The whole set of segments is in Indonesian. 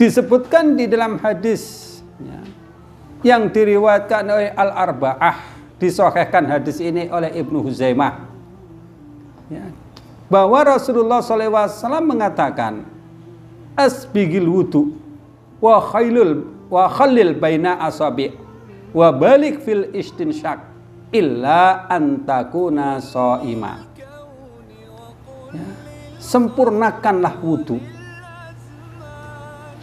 Disebutkan di dalam hadis yang diriwayatkan oleh Al-Arba'ah, disahihkan hadis ini oleh Ibnu Huzaimah, bahwa Rasulullah SAW mengatakan, asbigil wudu wa khallil baina asabi' wa balik fil istinsyak illa antakuna shaima. Sempurnakanlah wudu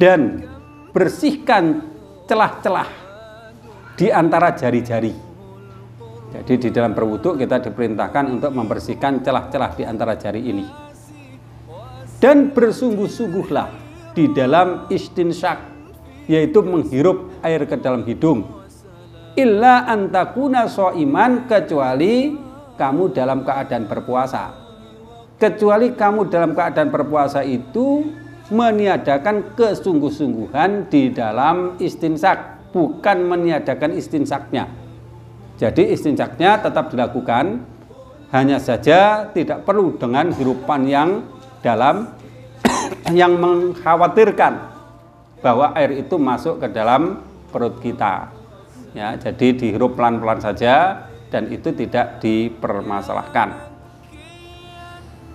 dan bersihkan celah-celah di antara jari-jari. Jadi di dalam berwudu kita diperintahkan untuk membersihkan celah-celah di antara jari ini. Dan bersungguh-sungguhlah di dalam istinsyak, yaitu menghirup air ke dalam hidung. Illa antakuna shaiman, kecuali kamu dalam keadaan berpuasa. Kecuali kamu dalam keadaan berpuasa itu meniadakan kesungguh-sungguhan di dalam istinsak, bukan meniadakan istinsaknya. Jadi istinsaknya tetap dilakukan, hanya saja tidak perlu dengan hirupan yang dalam yang mengkhawatirkan bahwa air itu masuk ke dalam perut kita. Ya, jadi dihirup pelan-pelan saja dan itu tidak dipermasalahkan.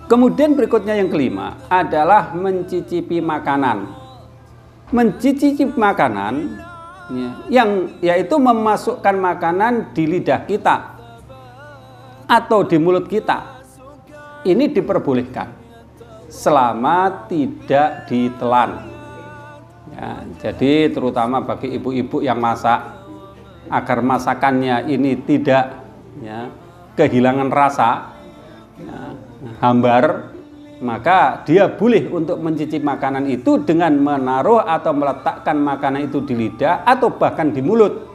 Kemudian berikutnya yang kelima adalah mencicipi makanan. Mencicipi makanan yang yaitu memasukkan makanan di lidah kita atau di mulut kita. Ini diperbolehkan selama tidak ditelan. Ya, jadi terutama bagi ibu-ibu yang masak, agar masakannya ini tidak kehilangan rasa, hambar, maka dia boleh untuk mencicipi makanan itu dengan menaruh atau meletakkan makanan itu di lidah atau bahkan di mulut,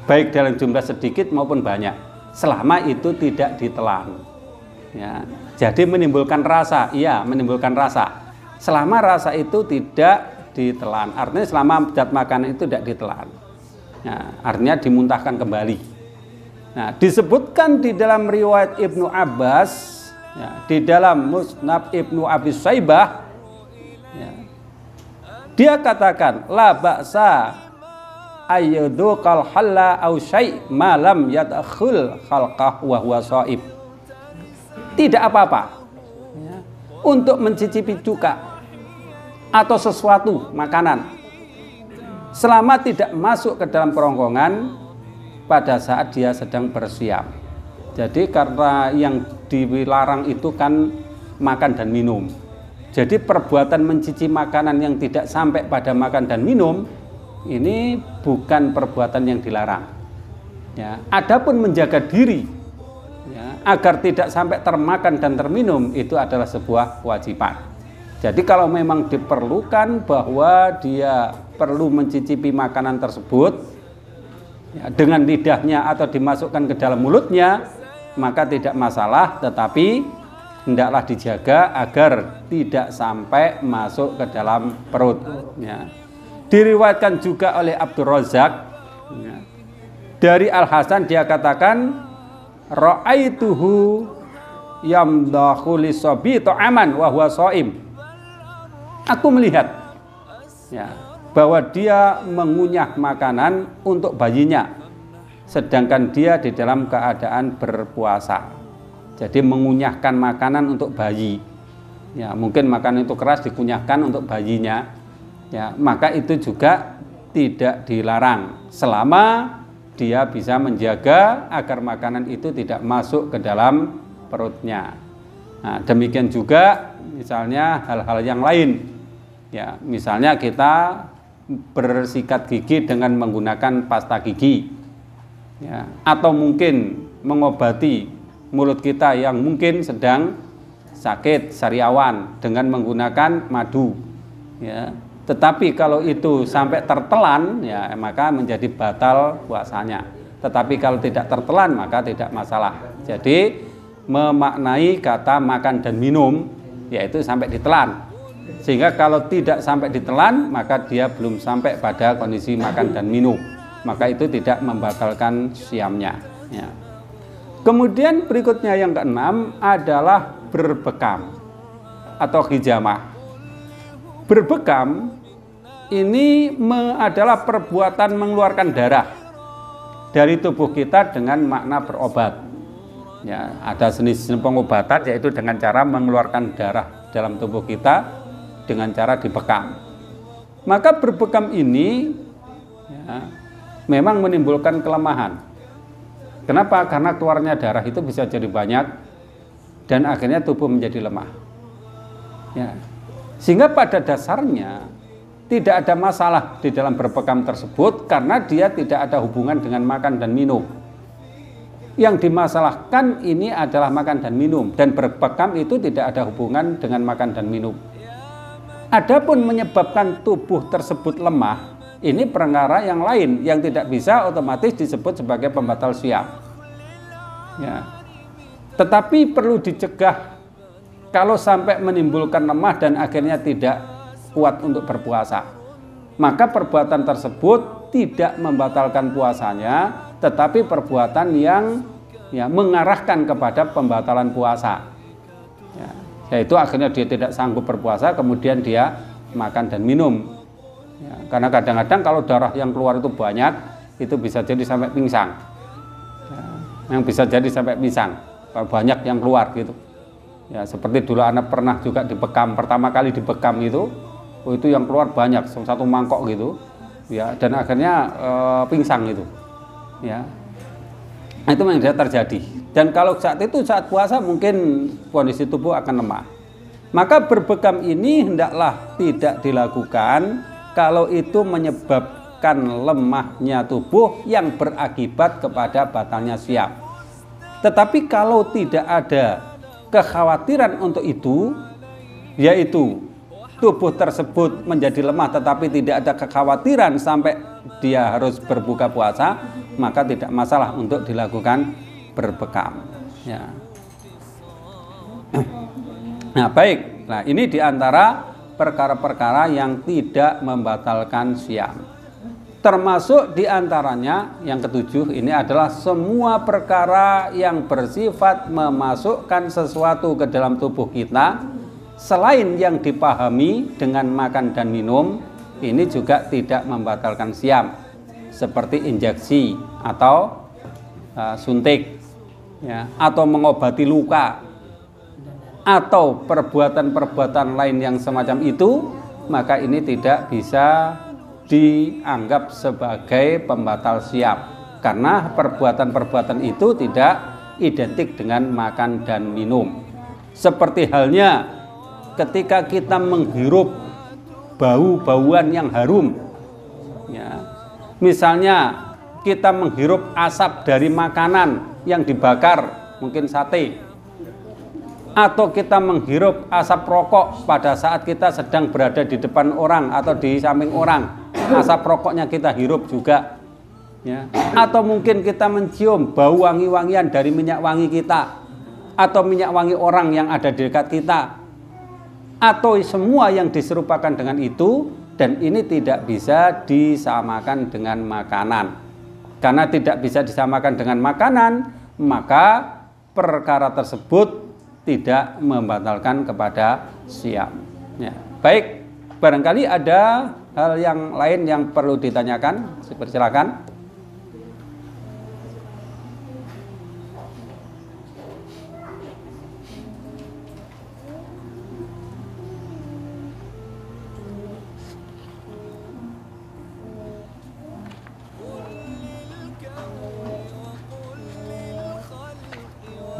baik dalam jumlah sedikit maupun banyak, selama itu tidak ditelan. Jadi menimbulkan rasa, iya menimbulkan rasa, selama rasa itu tidak ditelan, artinya selama zat makanan itu tidak ditelan, artinya dimuntahkan kembali. Nah, disebutkan di dalam riwayat Ibnu Abbas, di dalam Musnad Ibnu Abi Syaibah, dia katakan, la ba'sa ayyudukal halla aw syai' ma lam yadkhul khalqah wa huwa shaib. Tidak apa-apa untuk mencicipi cuka atau sesuatu makanan selama tidak masuk ke dalam kerongkongan pada saat dia sedang bersiap. Jadi karena yang dilarang itu kan makan dan minum. Jadi perbuatan mencicipi makanan yang tidak sampai pada makan dan minum ini bukan perbuatan yang dilarang. Adapun menjaga diri agar tidak sampai termakan dan terminum itu adalah sebuah kewajiban. Jadi kalau memang diperlukan bahwa dia perlu mencicipi makanan tersebut dengan lidahnya atau dimasukkan ke dalam mulutnya, maka tidak masalah, tetapi hendaklah dijaga agar tidak sampai masuk ke dalam perut. Diriwayatkan juga oleh Abdul Razak dari Al Hasan, dia katakan, ra'aituhu yamdahu lisabi ta'aman wa huwa shaim. Aku melihat bahwa dia mengunyah makanan untuk bayinya sedangkan dia di dalam keadaan berpuasa. Jadi mengunyahkan makanan untuk bayi, mungkin makanan itu keras dikunyahkan untuk bayinya, maka itu juga tidak dilarang selama dia bisa menjaga agar makanan itu tidak masuk ke dalam perutnya. Nah, demikian juga misalnya hal-hal yang lain, misalnya kita bersikat gigi dengan menggunakan pasta gigi, atau mungkin mengobati mulut kita yang mungkin sedang sakit sariawan dengan menggunakan madu, tetapi kalau itu sampai tertelan, maka menjadi batal puasanya. Tetapi kalau tidak tertelan maka tidak masalah. Jadi memaknai kata makan dan minum yaitu sampai ditelan. Sehingga kalau tidak sampai ditelan, maka dia belum sampai pada kondisi makan dan minum. maka itu tidak membatalkan siamnya. Ya. Kemudian berikutnya yang keenam adalah berbekam atau hijamah. Berbekam ini adalah perbuatan mengeluarkan darah dari tubuh kita dengan makna berobat. Ya, ada jenis pengobatan yaitu dengan cara mengeluarkan darah dalam tubuh kita dengan cara dibekam. Maka berbekam ini ya, memang menimbulkan kelemahan. Kenapa? Karena keluarnya darah itu bisa jadi banyak dan akhirnya tubuh menjadi lemah. Ya. Sehingga pada dasarnya tidak ada masalah di dalam berbekam tersebut karena dia tidak ada hubungan dengan makan dan minum. Yang dimasalahkan ini adalah makan dan minum, dan berbekam itu tidak ada hubungan dengan makan dan minum. Adapun menyebabkan tubuh tersebut lemah, ini perkara yang lain yang tidak bisa otomatis disebut sebagai pembatal siam. Ya. Tetapi perlu dicegah kalau sampai menimbulkan lemah dan akhirnya tidak kuat untuk berpuasa. Maka perbuatan tersebut tidak membatalkan puasanya, tetapi perbuatan yang ya, mengarahkan kepada pembatalan puasa. Ya. Yaitu akhirnya dia tidak sanggup berpuasa, kemudian dia makan dan minum. Ya, karena kadang-kadang kalau darah yang keluar itu banyak, itu bisa jadi sampai pingsan. Ya, yang bisa jadi sampai pingsan kalau banyak yang keluar gitu. Ya, seperti dulu anak pernah juga dibekam, pertama kali dibekam itu yang keluar banyak, satu mangkok gitu. Ya, dan akhirnya pingsan itu. Ya, itu yang terjadi. Dan kalau saat puasa mungkin kondisi tubuh akan lemah. Maka berbekam ini hendaklah tidak dilakukan kalau itu menyebabkan lemahnya tubuh yang berakibat kepada batalnya siam. Tetapi kalau tidak ada kekhawatiran untuk itu, yaitu tubuh tersebut menjadi lemah tetapi tidak ada kekhawatiran sampai dia harus berbuka puasa, maka tidak masalah untuk dilakukan berbekam. Ya. Nah, baik. Nah, ini diantara perkara-perkara yang tidak membatalkan siam. Termasuk diantaranya yang ketujuh ini adalah semua perkara yang bersifat memasukkan sesuatu ke dalam tubuh kita selain yang dipahami dengan makan dan minum, ini juga tidak membatalkan siam, seperti injeksi atau suntik, ya, atau mengobati luka, atau perbuatan-perbuatan lain yang semacam itu, maka ini tidak bisa dianggap sebagai pembatal siam, karena perbuatan-perbuatan itu tidak identik dengan makan dan minum. Seperti halnya ketika kita menghirup bau-bauan yang harum, ya, misalnya kita menghirup asap dari makanan yang dibakar, mungkin sate, atau kita menghirup asap rokok pada saat kita sedang berada di depan orang atau di samping orang, asap rokoknya kita hirup juga, ya. Atau mungkin kita mencium bau wangi-wangian dari minyak wangi kita atau minyak wangi orang yang ada di dekat kita, atau semua yang diserupakan dengan itu, dan ini tidak bisa disamakan dengan makanan. Karena tidak bisa disamakan dengan makanan, maka perkara tersebut tidak membatalkan kepada siam. Ya. Baik, barangkali ada hal yang lain yang perlu ditanyakan, silakan.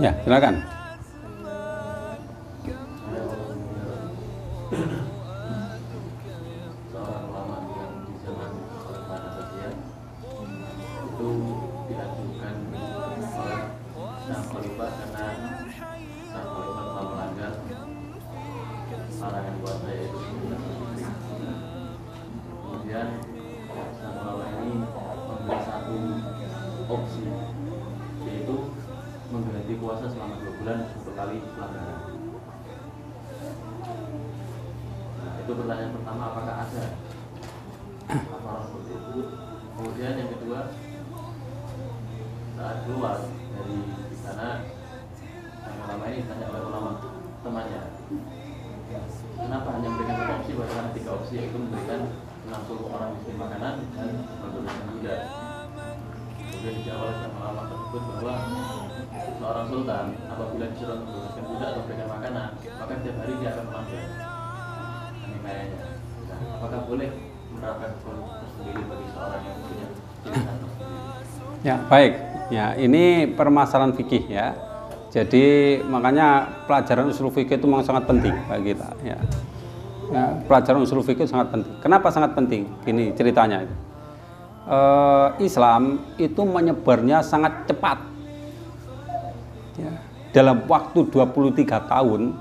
Ya, silakan. Puasa selama 2 bulan 10 kali pelanggaran. Nah, itu pertanyaan pertama, apakah ada kafarat seperti itu? Kemudian yang kedua, saat keluar dari sana, ulama ini ditanya oleh ulama temannya, kenapa hanya memberikan satu opsi, bahkan 3 opsi, yaitu memberikan 60 orang miskin makanan dan memberikan budak. Kemudian dijawab oleh ulama tersebut bahwa seorang sultan apabila disuruh memberikan budak atau memberikan makanan, maka setiap hari dia akan melanggar ini kayaknya. Nah, apakah boleh menerapkan hukum tersendiri bagi seorang yang punya pilihan tersendiri? Ya, baik. Ya, ini permasalahan fikih ya. Jadi makanya pelajaran usul fikih itu memang sangat penting bagi kita ya. Ya, pelajaran usul fikih sangat penting. Kenapa sangat penting? Gini ceritanya itu. Islam itu menyebarnya sangat cepat. Ya, dalam waktu 23 tahun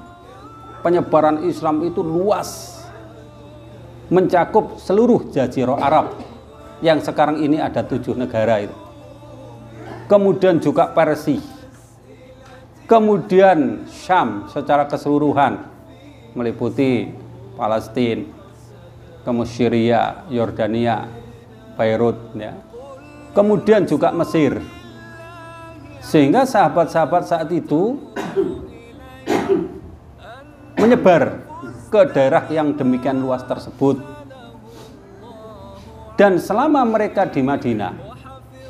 penyebaran Islam itu luas, mencakup seluruh Jazirah Arab yang sekarang ini ada 7 negara itu. Kemudian juga Persia, kemudian Syam secara keseluruhan meliputi Palestina, kemudian Syria, Yordania, Beirut ya. Kemudian juga Mesir. Sehingga sahabat-sahabat saat itu menyebar ke daerah yang demikian luas tersebut. Dan selama mereka di Madinah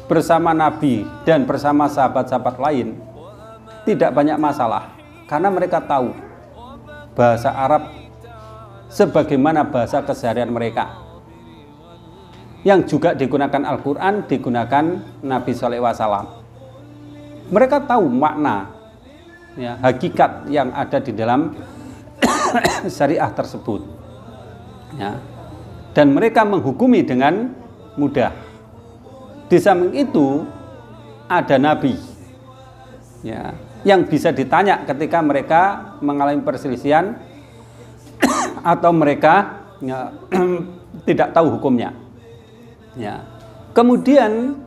bersama Nabi dan bersama sahabat-sahabat lain, tidak banyak masalah karena mereka tahu bahasa Arab sebagaimana bahasa keseharian mereka, yang juga digunakan Al-Quran, digunakan Nabi SAW. Mereka tahu makna ya, hakikat yang ada di dalam syariah tersebut ya. Dan mereka menghukumi dengan mudah. Di samping itu ada Nabi ya, yang bisa ditanya ketika mereka mengalami perselisihan atau mereka ya, tidak tahu hukumnya ya. Kemudian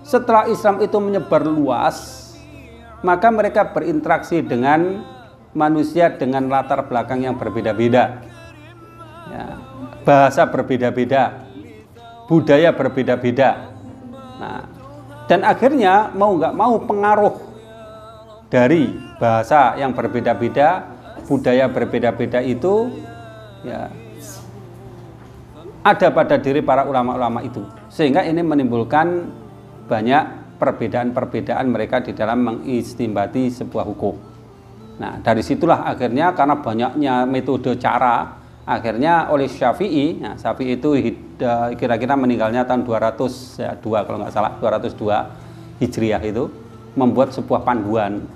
setelah Islam itu menyebar luas, maka mereka berinteraksi dengan manusia dengan latar belakang yang berbeda-beda ya, bahasa berbeda-beda, budaya berbeda-beda. Nah, dan akhirnya mau nggak mau pengaruh dari bahasa yang berbeda-beda, budaya berbeda-beda itu ya ada pada diri para ulama-ulama itu, sehingga ini menimbulkan banyak perbedaan-perbedaan mereka di dalam mengistinbati sebuah hukum. Nah, dari situlah akhirnya karena banyaknya metode cara, akhirnya oleh Syafi'i, nah, Syafi'i itu kira-kira meninggalnya tahun 202 kalau nggak salah, 202 Hijriah itu, membuat sebuah panduan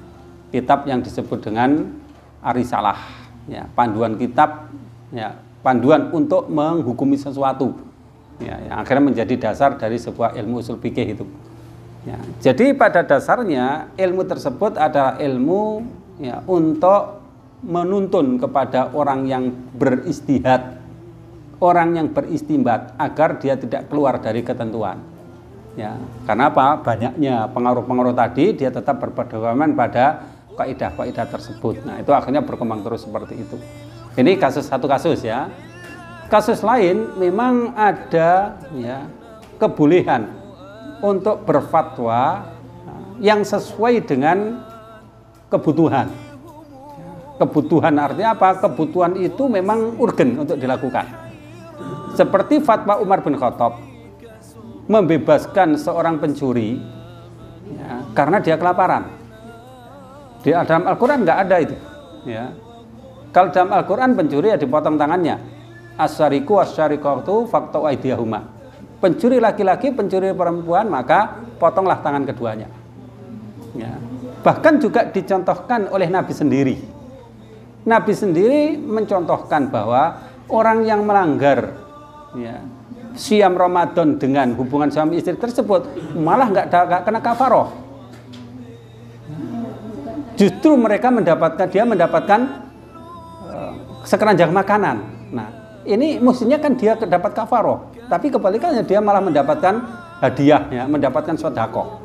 kitab yang disebut dengan Arisalah ya, panduan kitab ya, panduan untuk menghukumi sesuatu ya, yang akhirnya menjadi dasar dari sebuah ilmu usul fikih itu ya. Jadi pada dasarnya ilmu tersebut adalah ilmu ya, untuk menuntun kepada orang yang beristihad, orang yang beristimbat agar dia tidak keluar dari ketentuan ya. Karena apa? Banyaknya pengaruh-pengaruh tadi, dia tetap berpedoman pada kaidah-kaidah tersebut. Nah, itu akhirnya berkembang terus seperti itu. Ini satu kasus ya. Kasus lain memang ada ya, kebolehan untuk berfatwa yang sesuai dengan kebutuhan. Kebutuhan artinya apa? Kebutuhan itu memang urgen untuk dilakukan. Seperti fatwa Umar bin Khattab membebaskan seorang pencuri ya, karena dia kelaparan. Di dalam Al-Quran nggak ada itu ya. Kalau dalam Al-Quran pencuri ya dipotong tangannya. Asyariku asyarikatu faqta'u aydiyahuma. Pencuri laki-laki, pencuri perempuan, maka potonglah tangan keduanya ya. Bahkan juga dicontohkan oleh Nabi sendiri. Nabi sendiri mencontohkan bahwa orang yang melanggar ya, siam Ramadan dengan hubungan suami istri tersebut malah nggak kena kafaroh. Justru mereka mendapatkan sekeranjang makanan. Nah, ini mestinya kan dia dapat kafaroh, tapi kebalikannya dia malah mendapatkan hadiah ya, mendapatkan sedekah.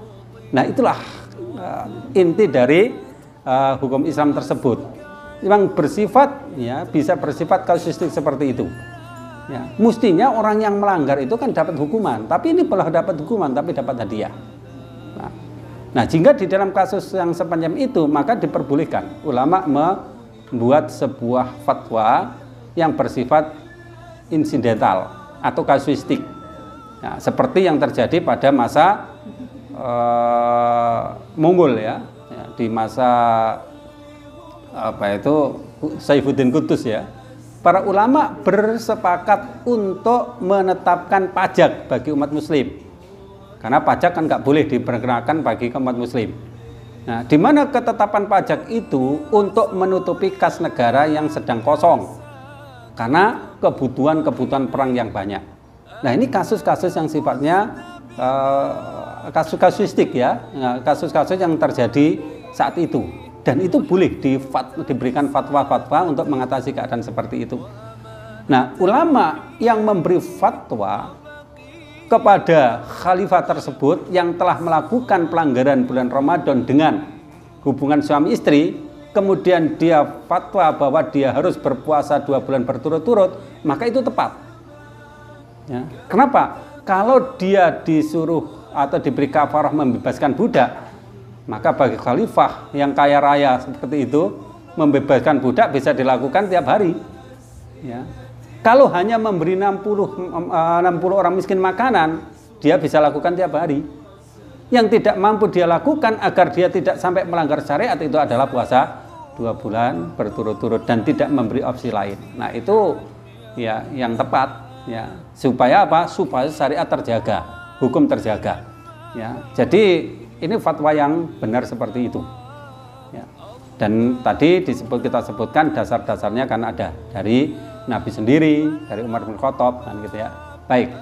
Nah, itulah inti dari hukum Islam tersebut. Memang bersifat ya, bisa bersifat kasuistik seperti itu. Ya, mestinya orang yang melanggar itu kan dapat hukuman, tapi ini malah dapat hukuman tapi dapat hadiah. Nah, jika di dalam kasus yang semacam itu maka diperbolehkan ulama membuat sebuah fatwa yang bersifat insidental atau kasuistik. Nah, seperti yang terjadi pada masa Mongol ya, di masa Saifuddin Qutuz ya. Para ulama bersepakat untuk menetapkan pajak bagi umat muslim. Karena pajak kan nggak boleh diperkenakan bagi umat muslim. Nah, di mana ketetapan pajak itu untuk menutupi kas negara yang sedang kosong. Karena kebutuhan perang yang banyak. Nah, ini kasus-kasus yang sifatnya kasus-kasuistik ya. Nah, kasus-kasus yang terjadi saat itu. Dan itu boleh diberikan fatwa-fatwa untuk mengatasi keadaan seperti itu. Nah, ulama yang memberi fatwa kepada khalifah tersebut yang telah melakukan pelanggaran bulan Ramadan dengan hubungan suami istri, kemudian dia fatwa bahwa dia harus berpuasa 2 bulan berturut-turut, maka itu tepat. Ya. Kenapa? Kalau dia disuruh atau diberi kafarah membebaskan budak, maka bagi khalifah yang kaya raya seperti itu, membebaskan budak bisa dilakukan tiap hari. Ya. Kalau hanya memberi 60 orang miskin makanan, dia bisa lakukan tiap hari. Yang tidak mampu dia lakukan agar dia tidak sampai melanggar syariat itu adalah puasa 2 bulan berturut-turut dan tidak memberi opsi lain. Nah, itu ya yang tepat ya. Supaya apa? Supaya syariat terjaga, hukum terjaga. Ya. Jadi ini fatwa yang benar seperti itu. Ya. Dan tadi kita sebutkan dasar-dasarnya kan ada dari Nabi sendiri, dari Umar bin Khattab, kan gitu ya. Baik.